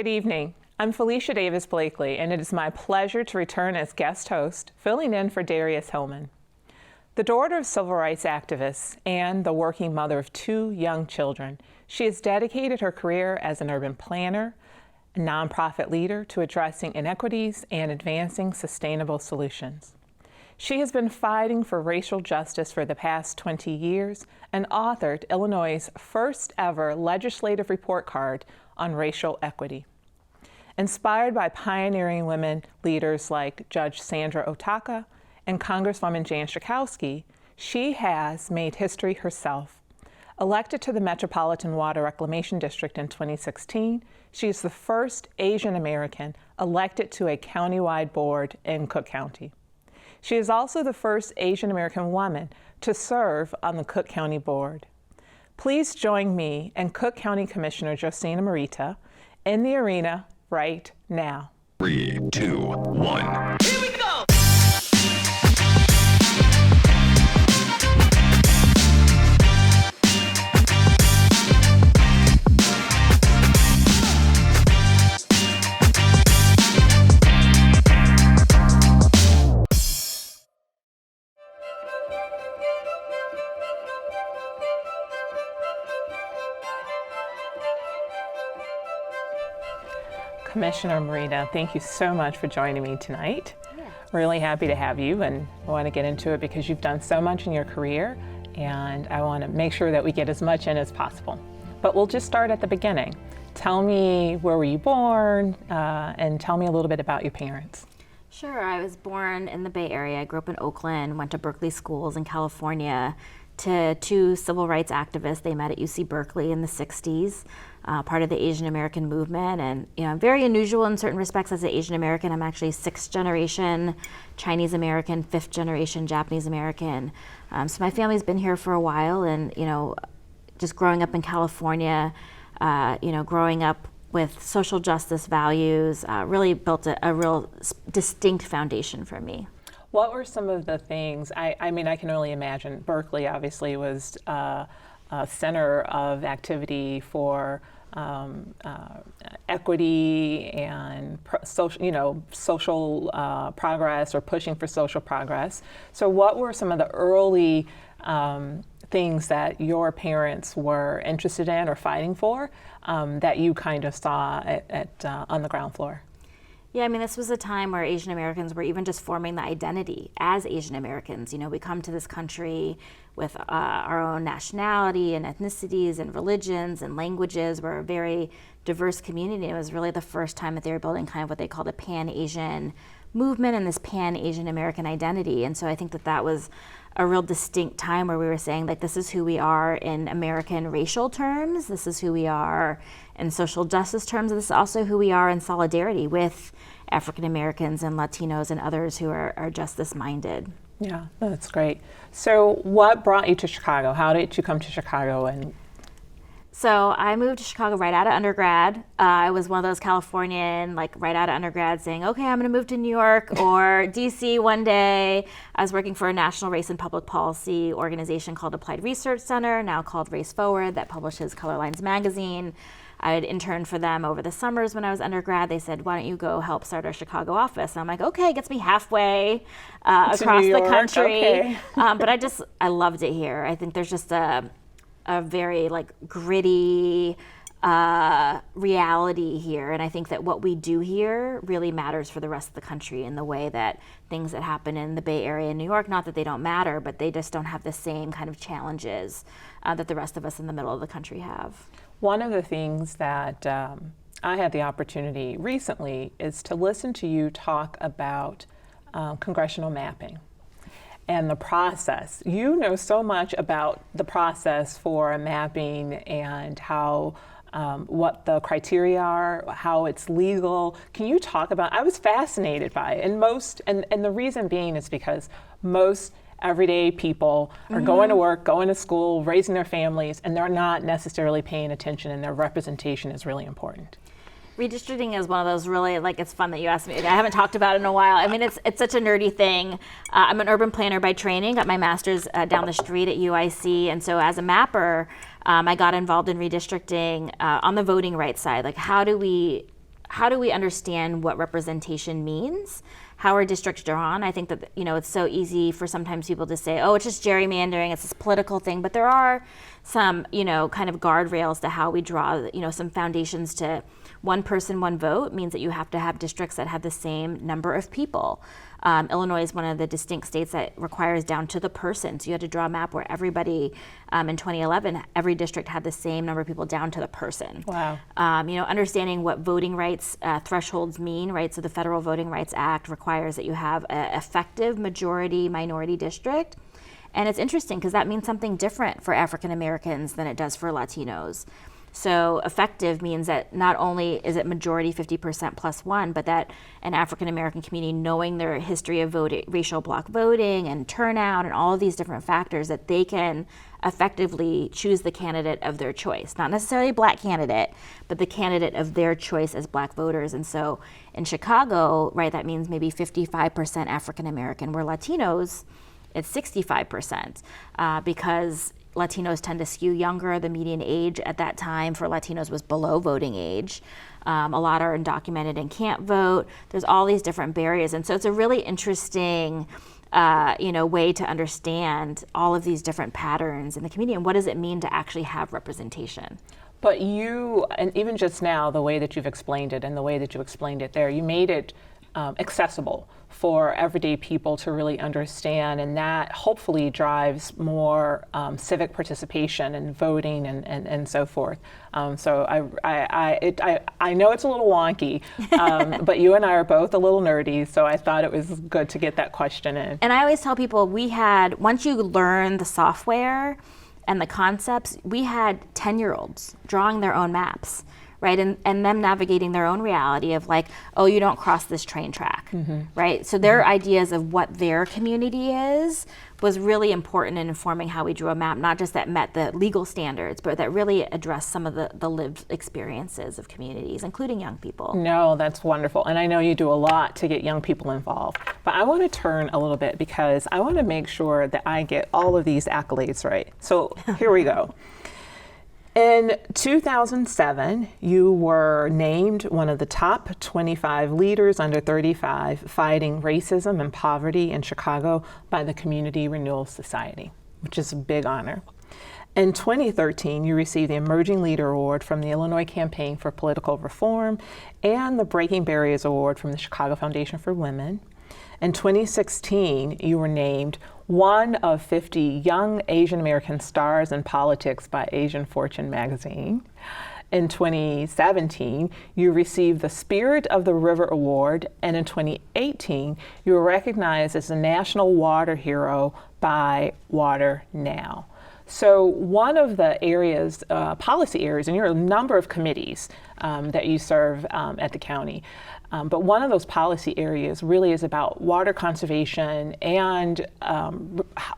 Good evening. I'm Felicia Davis Blakley, and it is my pleasure to return as guest host, filling in for Darius Hillman. The daughter of civil rights activists and the working mother of 2 young children, she has dedicated her career as an urban planner, a nonprofit leader to addressing inequities and advancing sustainable solutions. She has been fighting for racial justice for the past 20 years and authored Illinois' first ever legislative report card on racial equity. Inspired by pioneering women leaders like Judge Sandra Otaka and Congresswoman Jan Schakowsky, she has made history herself. Elected to the Metropolitan Water Reclamation District in 2016, she is the first Asian American elected to a countywide board in Cook County. She is also the first Asian American woman to serve on the Cook County Board. Please join me and Cook County Commissioner Josina Morita in the arena right now. 3, 2, 1. Here we go! Commissioner Morita, thank you so much for joining me tonight. Yeah. Really happy to have you, and I want to get into it because you've done so much in your career, and I want to make sure that we get as much in as possible. But we'll just start at the beginning. Tell me, where were you born, and tell me a little bit about your parents. Sure, I was born in the Bay Area. I grew up in Oakland, went to Berkeley schools in California, to 2 civil rights activists. They met at UC Berkeley in the 60s, part of the Asian American movement. And I'm very unusual in certain respects as an Asian American. I'm actually 6th generation Chinese American, 5th generation Japanese American. So my family's been here for a while, and just growing up in California, growing up with social justice values, really built a real distinct foundation for me. What were some of the things, I mean, I can only imagine, Berkeley obviously was a center of activity for equity and social progress, or pushing for social progress. So what were some of the early things that your parents were interested in or fighting for that you kind of saw on the ground floor? Yeah, I mean, this was a time where Asian Americans were even just forming the identity as Asian Americans. We come to this country with our own nationality and ethnicities and religions and languages. We're a very diverse community. It was really the first time that they were building kind of what they called a Pan-Asian movement and this Pan-Asian American identity. And so I think that was a real distinct time where we were saying, like, this is who we are in American racial terms, this is who we are in social justice terms, and this is also who we are in solidarity with African Americans and Latinos and others who are justice-minded. Yeah, that's great. So what brought you to Chicago? How did you come to Chicago? So I moved to Chicago right out of undergrad. I was one of those Californian, right out of undergrad, saying, okay, I'm going to move to New York or DC one day. I was working for a national race and public policy organization called Applied Research Center, now called Race Forward, that publishes Color Lines magazine. I had interned for them over the summers when I was undergrad. They said, why don't you go help start our Chicago office? And I'm like, okay, it gets me halfway across the country. Okay. But I loved it here. I think there's just a very gritty reality here, and I think that what we do here really matters for the rest of the country in the way that things that happen in the Bay Area and New York, not that they don't matter, but they just don't have the same kind of challenges that the rest of us in the middle of the country have. One of the things that I had the opportunity recently is to listen to you talk about congressional mapping and the process. You know so much about the process for mapping and how what the criteria are, how it's legal. Can you talk about? I was fascinated by it, and the reason being is because most everyday people are going to work, going to school, raising their families, and they're not necessarily paying attention, and their representation is really important. Redistricting is one of those really, it's fun that you asked me. I haven't talked about it in a while. I mean, it's such a nerdy thing. I'm an urban planner by training, got my master's down the street at UIC, and so as a mapper, I got involved in redistricting on the voting rights side. How do we how do we understand what representation means? How are districts drawn? I think that, it's so easy for sometimes people to say, oh, it's just gerrymandering, it's this political thing, but there are some, kind of guardrails to how we draw, some foundations to one person, one vote means that you have to have districts that have the same number of people. Illinois is one of the distinct states that requires down to the person. So you had to draw a map where everybody, in 2011, every district had the same number of people down to the person. Wow. Understanding what voting rights thresholds mean, right? So the Federal Voting Rights Act requires that you have an effective majority minority district. And it's interesting because that means something different for African Americans than it does for Latinos. So effective means that not only is it majority 50% plus one, but that an African American community, knowing their history of voting, racial bloc voting and turnout and all of these different factors, that they can effectively choose the candidate of their choice. Not necessarily a black candidate, but the candidate of their choice as black voters. And so in Chicago, right, that means maybe 55% African American, where Latinos, it's 65%, because Latinos tend to skew younger. The median age at that time for Latinos was below voting age. A lot are undocumented and can't vote. There's all these different barriers. And so it's a really interesting way to understand all of these different patterns in the community and what does it mean to actually have representation. But you, and even just now, the way that you've explained it and the way that you explained it there, you made it accessible for everyday people to really understand, and that hopefully drives more civic participation and voting and so forth. So I know it's a little wonky, but you and I are both a little nerdy, so I thought it was good to get that question in. And I always tell people, once you learn the software and the concepts, we had 10-year-olds drawing their own maps. Right, and them navigating their own reality of like, oh, you don't cross this train track, right? So their ideas of what their community is was really important in informing how we drew a map, not just that met the legal standards, but that really addressed some of the lived experiences of communities, including young people. No, that's wonderful. And I know you do a lot to get young people involved. But I want to turn a little bit because I want to make sure that I get all of these accolades right. So here we go. In 2007, you were named one of the top 25 leaders under 35 fighting racism and poverty in Chicago by the Community Renewal Society, which is a big honor. In 2013, you received the Emerging Leader Award from the Illinois Campaign for Political Reform and the Breaking Barriers Award from the Chicago Foundation for Women. In 2016, you were named one of 50 young Asian American stars in politics by Asian Fortune magazine. In 2017, you received the Spirit of the River Award, and in 2018, you were recognized as a National Water Hero by Water Now. So one of the areas, policy areas, and you're a number of committees that you serve at the county, but one of those policy areas really is about water conservation and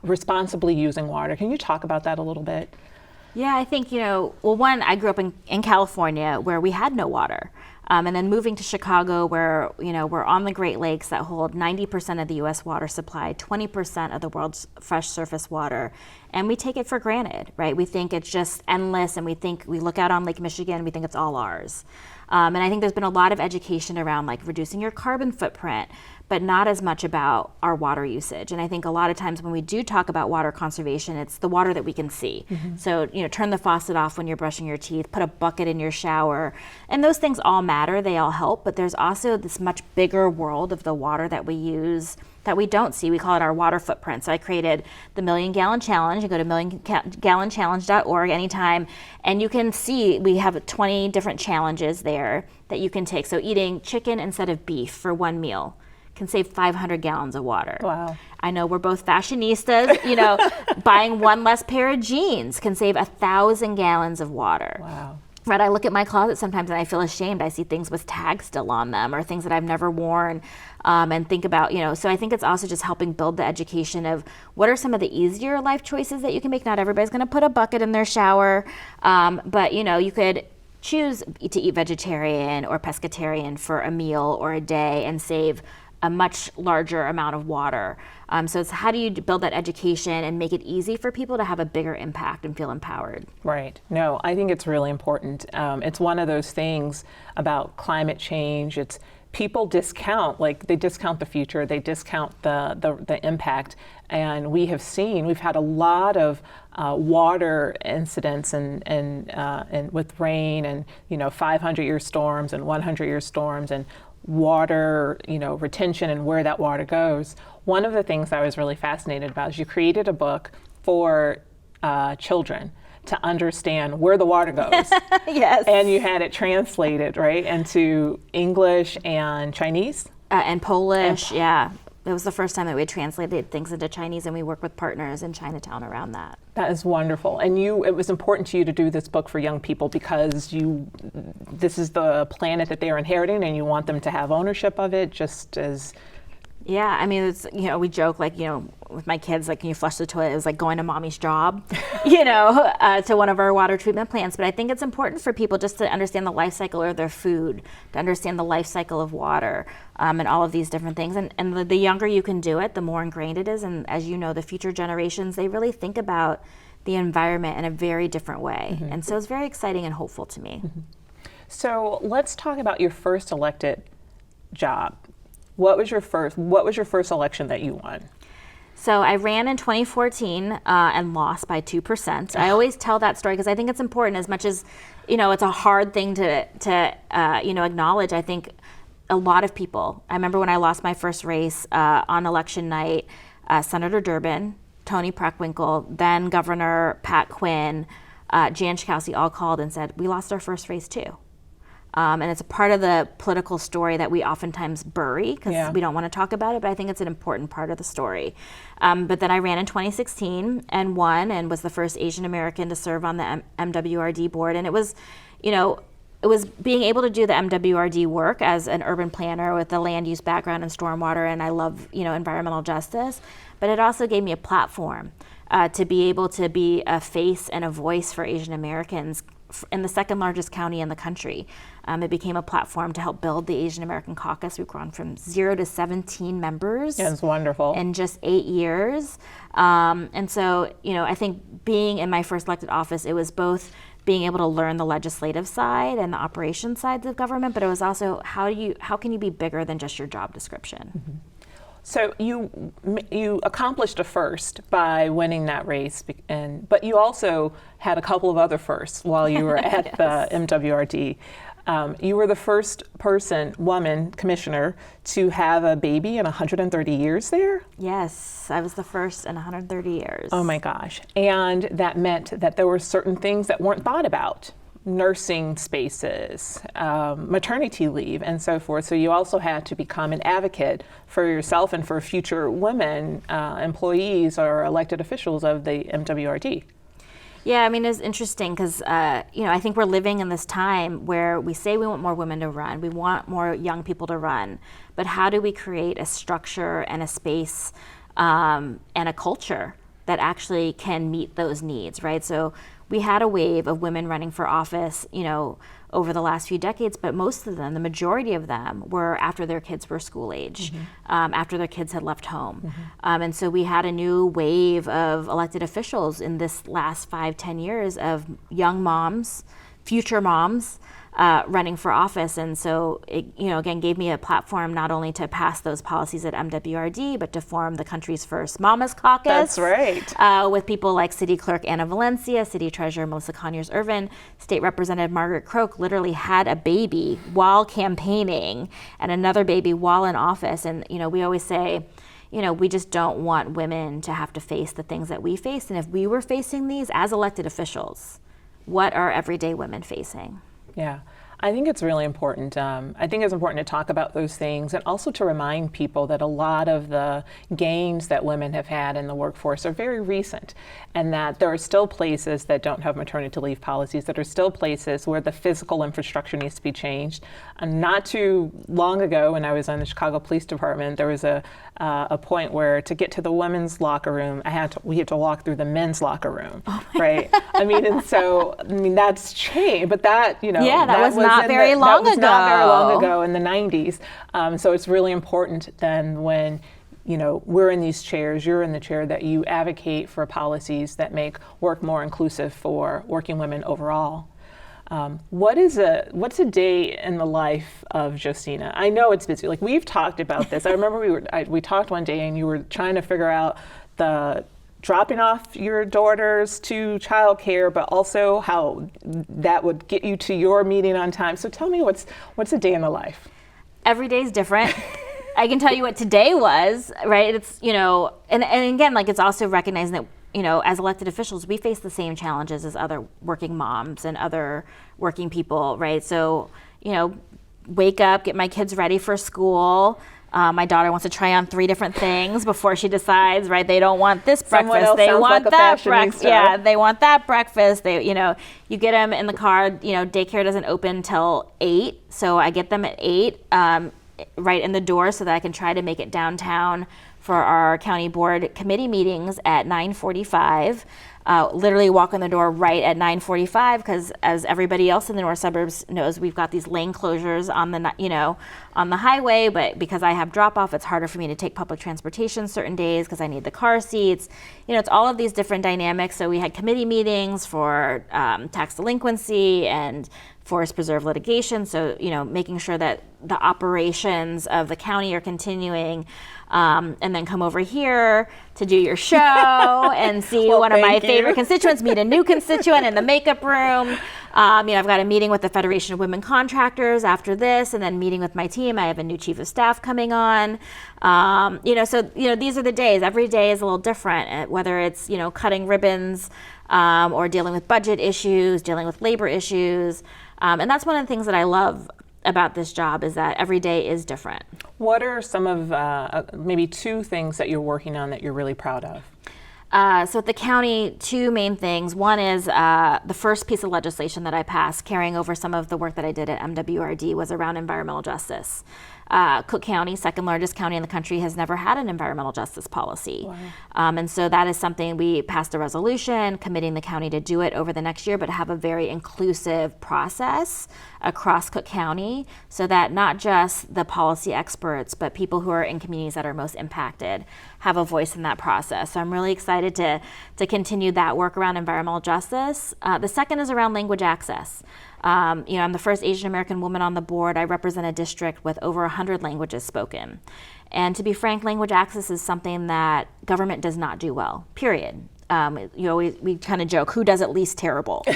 responsibly using water. Can you talk about that a little bit? Yeah, I think, one, I grew up in California where we had no water. And then moving to Chicago where, we're on the Great Lakes that hold 90% of the U.S. water supply, 20% of the world's fresh surface water. And we take it for granted, right? We think it's just endless, and we look out on Lake Michigan, we think it's all ours. And I think there's been a lot of education around like reducing your carbon footprint, but not as much about our water usage. And I think a lot of times when we do talk about water conservation, it's the water that we can see. So, turn the faucet off when you're brushing your teeth, put a bucket in your shower. And those things all matter, they all help, but there's also this much bigger world of the water that we use that we don't see. We call it our water footprint. So I created the Million Gallon Challenge. You go to milliongallonchallenge.org anytime, and you can see we have 20 different challenges there that you can take. So eating chicken instead of beef for one meal can save 500 gallons of water. Wow. I know we're both fashionistas. Buying one less pair of jeans can save 1,000 gallons of water. Wow. Right, I look at my closet sometimes and I feel ashamed. I see things with tags still on them or things that I've never worn, and think about, so I think it's also just helping build the education of what are some of the easier life choices that you can make. Not everybody's going to put a bucket in their shower, but you could choose to eat vegetarian or pescatarian for a meal or a day and save a much larger amount of water. So it's how do you build that education and make it easy for people to have a bigger impact and feel empowered? Right. No, I think it's really important. It's one of those things about climate change. It's people discount, like they discount the future, they discount the impact. And we've had a lot of water incidents and with rain and 500-year storms and 100-year storms and water retention and where that water goes. One of the things I was really fascinated about is you created a book for children to understand where the water goes. Yes. And you had it translated, right, into English and Chinese? And Polish, yeah. It was the first time that we had translated things into Chinese, and we work with partners in Chinatown around that. That is wonderful. And it was important to you to do this book for young people because this is the planet that they're inheriting and you want them to have ownership of it just as... Yeah, I mean, it's, we joke with my kids, like, can you flush the toilet? It was like going to mommy's job, to one of our water treatment plants. But I think it's important for people just to understand the life cycle of their food, to understand the life cycle of water, and all of these different things. And the younger you can do it, the more ingrained it is. And as you know, the future generations, they really think about the environment in a very different way. Mm-hmm. And so it's very exciting and hopeful to me. Mm-hmm. So let's talk about your first elected job. What was your first election that you won? So I ran in 2014 and lost by 2%. I always tell that story because I think it's important as much as, it's a hard thing to acknowledge. I think a lot of people, I remember when I lost my first race on election night, Senator Durbin, Tony Preckwinkle, then Governor Pat Quinn, Jan Schakowsky all called and said, we lost our first race too. And it's a part of the political story that we oftentimes bury because we don't want to talk about it, but I think it's an important part of the story. But then I ran in 2016 and won and was the first Asian American to serve on the MWRD board. And it was, it was being able to do the MWRD work as an urban planner with a land use background in stormwater, and I love, environmental justice. But it also gave me a platform to be able to be a face and a voice for Asian Americans in the second largest county in the country. It became a platform to help build the Asian American Caucus. We've grown from 0 to 17 members. Yeah, it's wonderful. In just 8 years. And so, I think being in my first elected office, it was both being able to learn the legislative side and the operations sides of government, but it was also how can you be bigger than just your job description? Mm-hmm. So you accomplished a first by winning that race, but you also had a couple of other firsts while you were at Yes. the MWRD. You were the first woman commissioner to have a baby in 130 years there? Yes, I was the first in 130 years. Oh my gosh. And that meant that there were certain things that weren't thought about. Nursing spaces, maternity leave, and so forth. So you also had to become an advocate for yourself and for future women employees or elected officials of the MWRD. Yeah, I mean, it's interesting because, I think we're living in this time where we say we want more women to run, we want more young people to run, but how do we create a structure and a space and a culture that actually can meet those needs, right? So we had a wave of women running for office, over the last few decades, but most of them, the majority of them, were after their kids were school age, mm-hmm. After their kids had left home. Mm-hmm. And so we had a new wave of elected officials in this last 5-10 years of young moms, future moms, running for office. And so it, again, gave me a platform not only to pass those policies at MWRD, but to form the country's first Mama's Caucus. That's right. With people like City Clerk Anna Valencia, City Treasurer Melissa Conyers-Ervin, State Representative Margaret Croak literally had a baby while campaigning and another baby while in office. And, we always say, we just don't want women to have to face the things that we face. And if we were facing these as elected officials, what are everyday women facing? Yeah, I think it's really important. I think it's important to talk about those things and also to remind people that a lot of the gains that women have had in the workforce are very recent, and that there are still places that don't have maternity leave policies, that are still places where the physical infrastructure needs to be changed. And not too long ago, when I was on the Chicago Police Department, there was a point where to get to the women's locker room, we had to walk through the men's locker room, right? And so that's changed, but that, yeah, that was not very long ago. Not very long ago in the 90s. So it's really important then when we're in these chairs, you're in the chair, that you advocate for policies that make work more inclusive for working women overall. What's a day in the life of Josina? I know it's busy. Like, we've talked about this. I remember we talked one day and you were trying to figure out the dropping off your daughters to childcare, but also how that would get you to your meeting on time. So tell me, what's a day in the life? Every day is different. I can tell you what today was, right? It's, and again, like, it's also recognizing that, as elected officials, we face the same challenges as other working moms and other working people, right? So, wake up, get my kids ready for school. My daughter wants to try on 3 different things before she decides, right? They don't want this breakfast. They want that breakfast. Yeah, they want that breakfast. You get them in the car. Daycare doesn't open till 8, so I get them at 8, right in the door, so that I can try to make it downtown for our county board committee meetings at 9:45. Literally walk in the door right at 9:45, because as everybody else in the north suburbs knows, we've got these lane closures on the highway, but because I have drop off, it's harder for me to take public transportation certain days because I need the car seats. It's all of these different dynamics. So we had committee meetings for tax delinquency and forest preserve litigation. So, making sure that the operations of the county are continuing, and then come over here to do your show and see one of my favorite constituents, meet a new constituent in the makeup room. I've got a meeting with the Federation of Women Contractors after this, and then meeting with my team. I have a new chief of staff coming on. So these are the days. Every day is a little different, whether it's, cutting ribbons, or dealing with budget issues, dealing with labor issues. And that's one of the things that I love about this job, is that every day is different. What are some of maybe 2 things that you're working on that you're really proud of? So at the county, 2 main things. One is the first piece of legislation that I passed, carrying over some of the work that I did at MWRD, was around environmental justice. Cook County, second largest county in the country, has never had an environmental justice policy. Wow. And so that is something we passed a resolution committing the county to do it over the next year, but have a very inclusive process across Cook County, so that not just the policy experts, but people who are in communities that are most impacted have a voice in that process. So I'm really excited to continue that work around environmental justice. The second is around language access. I'm the first Asian American woman on the board. I represent a district with over 100 languages spoken. And to be frank, language access is something that government does not do well, period. We kind of joke, who does it least terrible?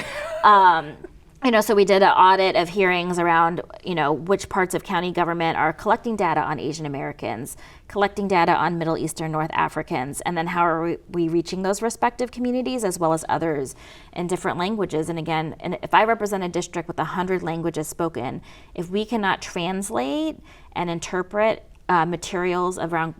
So we did an audit of hearings around, which parts of county government are collecting data on Asian Americans, collecting data on Middle Eastern, North Africans, and then how are we reaching those respective communities as well as others in different languages. And again, if I represent a district with 100 languages spoken, if we cannot translate and interpret materials around,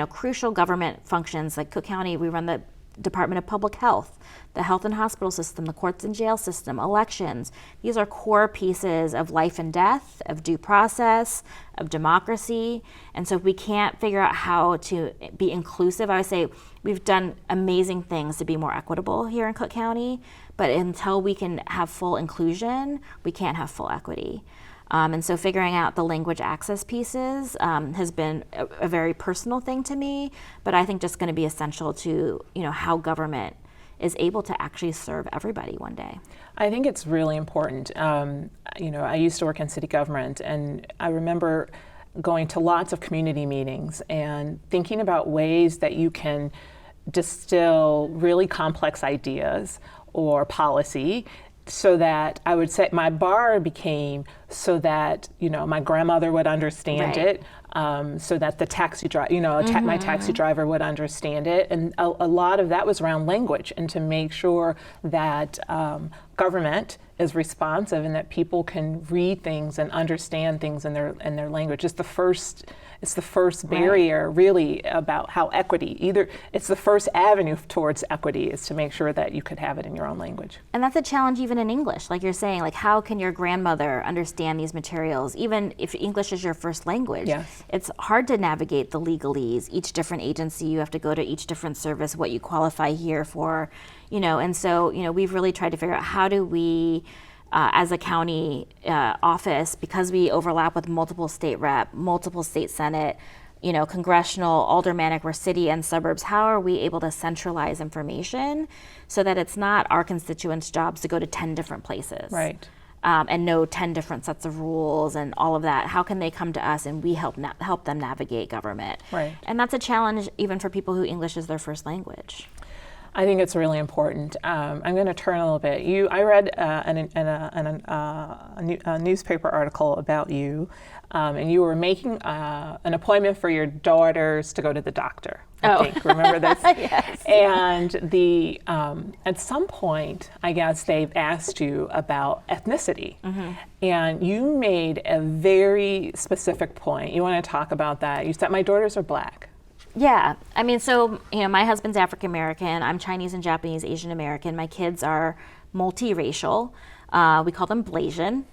crucial government functions, like Cook County, we run the Department of Public Health, the health and hospital system, the courts and jail system, elections. These are core pieces of life and death, of due process, of democracy. And so if we can't figure out how to be inclusive, I would say we've done amazing things to be more equitable here in Cook County, but until we can have full inclusion, we can't have full equity. And so figuring out the language access pieces has been a very personal thing to me, but I think just going to be essential to, how government is able to actually serve everybody one day. I think it's really important. I used to work in city government, and I remember going to lots of community meetings and thinking about ways that you can distill really complex ideas or policy, so that I would say my bar became so that my grandmother would understand it, so that the taxi driver, my taxi driver would understand it, and a lot of that was around language, and to make sure that government is responsive and that people can read things and understand things in their language. It's the first barrier, really, about how it's the first avenue towards equity, is to make sure that you could have it in your own language. And that's a challenge even in English, like you're saying, like how can your grandmother understand these materials, even if English is your first language? Yes. It's hard to navigate the legalese, each different agency, you have to go to each different service, what you qualify here for, and so, we've really tried to figure out how do we as a county office, because we overlap with multiple state rep, multiple state senate, congressional, aldermanic, or city and suburbs, how are we able to centralize information so that it's not our constituents' jobs to go to 10 different places? Right. And know 10 different sets of rules and all of that. How can they come to us and we help them navigate government? Right. And that's a challenge even for people who English is their first language. I think it's really important. I'm going to turn a little bit. I read a newspaper article about you, and you were making an appointment for your daughters to go to the doctor. I think. Remember this? Yes. And at some point, I guess they've asked you about ethnicity, and you made a very specific point. You want to talk about that? You said my daughters are Black. Yeah, I mean, so, my husband's African American, I'm Chinese and Japanese, Asian American. My kids are multiracial. We call them Blasian.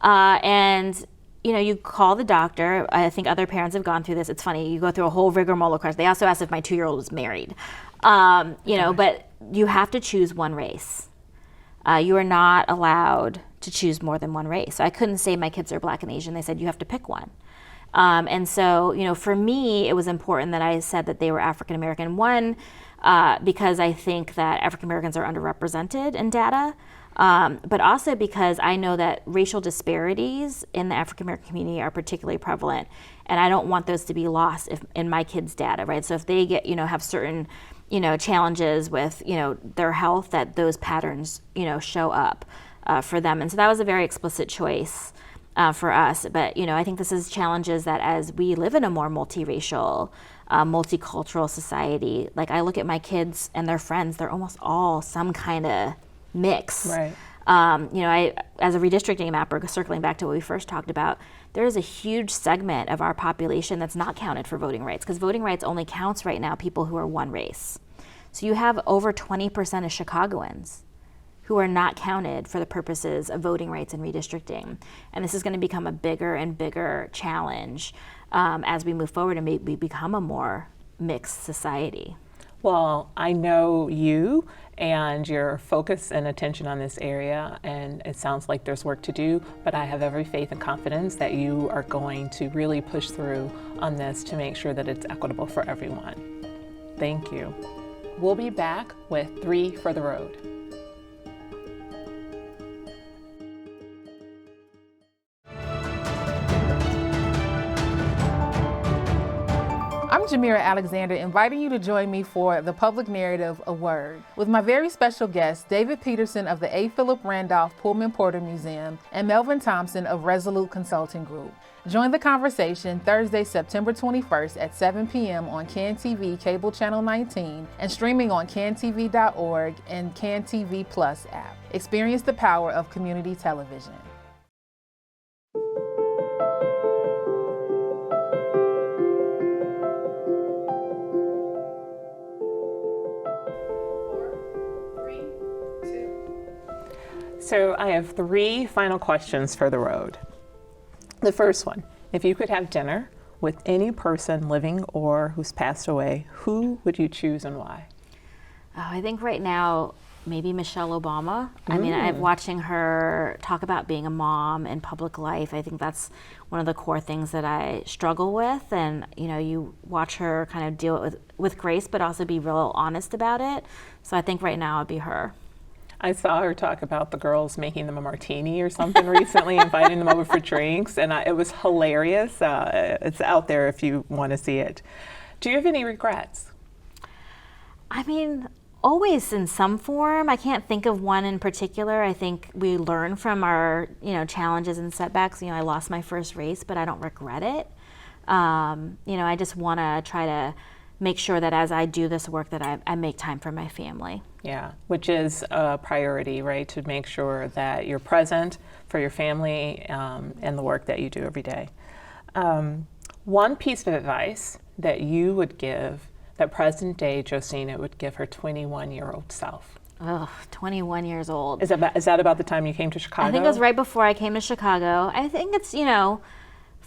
And, you call the doctor. I think other parents have gone through this. It's funny, you go through a whole rigmarole question. They also asked if my 2-year-old was married. But you have to choose one race. You are not allowed to choose more than one race. So I couldn't say my kids are Black and Asian. They said you have to pick one. And so, for me, it was important that I said that they were African American. One, because I think that African Americans are underrepresented in data, but also because I know that racial disparities in the African American community are particularly prevalent, and I don't want those to be lost in my kids' data, right? So if they get, have certain, challenges with, their health, that those patterns, show up for them. And so that was a very explicit choice. For us, but I think this is challenges that as we live in a more multiracial, multicultural society, like I look at my kids and their friends, they're almost all some kind of mix. Right. I, as a redistricting mapper, circling back to what we first talked about, there is a huge segment of our population that's not counted for voting rights, because voting rights only counts right now people who are one race. So you have over 20% of Chicagoans who are not counted for the purposes of voting rights and redistricting. And this is going to become a bigger and bigger challenge as we move forward and maybe become a more mixed society. Well, I know you and your focus and attention on this area, and it sounds like there's work to do, but I have every faith and confidence that you are going to really push through on this to make sure that it's equitable for everyone. Thank you. We'll be back with 3 for the road. I'm Jamira Alexander, inviting you to join me for The Public Narrative, A Word, with my very special guests, David Peterson of the A. Philip Randolph Pullman Porter Museum and Melvin Thompson of Resolute Consulting Group. Join the conversation Thursday, September 21st at 7 p.m. on CAN-TV Cable Channel 19 and streaming on cantv.org and CAN-TV Plus app. Experience the power of community television. So I have 3 final questions for the road. The first one, if you could have dinner with any person living or who's passed away, who would you choose and why? Oh, I think right now, maybe Michelle Obama. I mean, I'm watching her talk about being a mom in public life. I think that's one of the core things that I struggle with. And, you watch her kind of deal it with grace, but also be real honest about it. So I think right now it'd be her. I saw her talk about the girls making them a martini or something recently, inviting them over for drinks, and it was hilarious. It's out there if you want to see it. Do you have any regrets? I mean, always in some form. I can't think of one in particular. I think we learn from our, challenges and setbacks. I lost my first race, but I don't regret it. I just want to try to make sure that as I do this work that I make time for my family. Yeah, which is a priority, right? To make sure that you're present for your family and the work that you do every day. One piece of advice that you would give, that present day Josina would give her 21-year-old self. Oh, 21 years old. Is that about the time you came to Chicago? I think it was right before I came to Chicago. I think it's,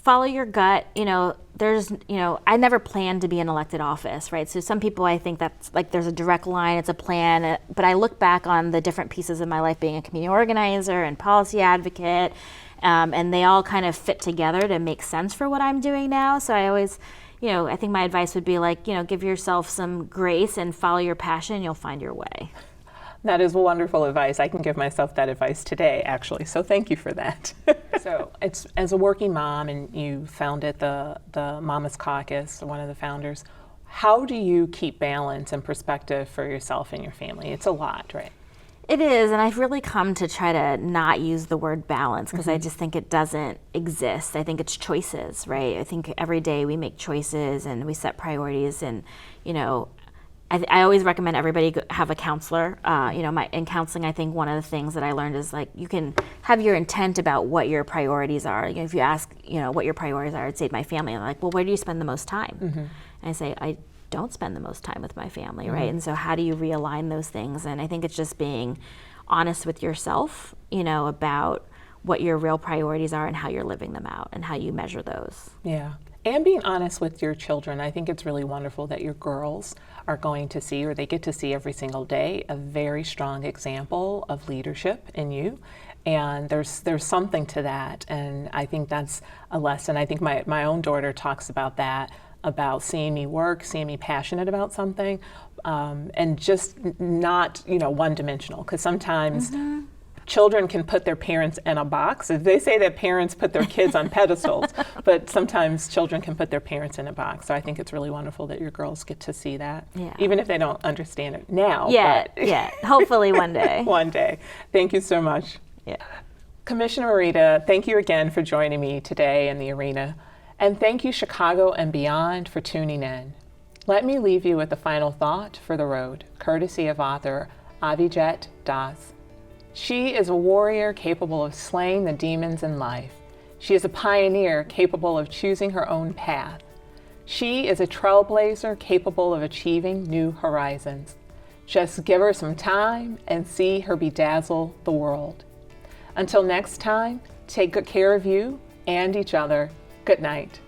follow your gut. I never planned to be in elected office, right? So some people, I think that's like there's a direct line, it's a plan, but I look back on the different pieces of my life being a community organizer and policy advocate, and they all kind of fit together to make sense for what I'm doing now. So I always, I think my advice would be like, give yourself some grace and follow your passion, and you'll find your way. That is wonderful advice. I can give myself that advice today, actually. So thank you for that. So it's as a working mom, and you founded the Mama's Caucus, one of the founders. How do you keep balance and perspective for yourself and your family? It's a lot, right? It is, and I've really come to try to not use the word balance because I just think it doesn't exist. I think it's choices, right? I think every day we make choices and we set priorities, and I always recommend everybody have a counselor. In counseling, I think one of the things that I learned is like you can have your intent about what your priorities are. If you ask, what your priorities are, I'd say to my family, I'm like, well, where do you spend the most time? And I say, I don't spend the most time with my family, right? And so how do you realign those things? And I think it's just being honest with yourself, about what your real priorities are and how you're living them out and how you measure those. Yeah. And being honest with your children. I think it's really wonderful that your girls are going to see, or they get to see every single day, a very strong example of leadership in you. And there's something to that. And I think that's a lesson. I think my own daughter talks about that, about seeing me work, seeing me passionate about something, and just not, one-dimensional. Because sometimes children can put their parents in a box. They say that parents put their kids on pedestals, but sometimes children can put their parents in a box. So I think it's really wonderful that your girls get to see that, even if they don't understand it now. Yeah, hopefully one day. One day. Thank you so much. Yeah. Commissioner Morita, thank you again for joining me today in the arena. And thank you, Chicago and beyond, for tuning in. Let me leave you with a final thought for the road, courtesy of author Avijit Das. She is a warrior capable of slaying the demons in life. She is a pioneer capable of choosing her own path. She is a trailblazer capable of achieving new horizons. Just give her some time and see her bedazzle the world. Until next time, take good care of you and each other. Good night.